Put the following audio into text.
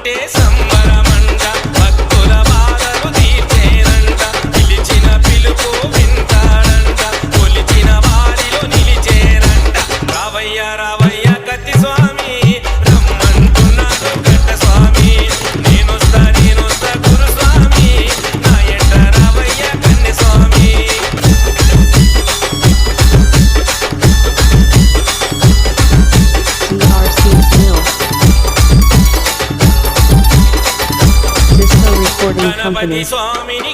అంటే సంబరమంట భక్తుల బాధలు తీర్చేనంట పిలిచిన పిలుపు వింటాడంట కొలిచిన వారిలో నిలిచేనంట రావయ్య రావయ్య కత్తి స్వామి రమ్మంటున్నాడు గడ్డ స్వామి నేనొస్తా గురుస్వామి నా ఎంట రావయ్య కన్నె స్వామి Recording గణపతి Company. స్వామిని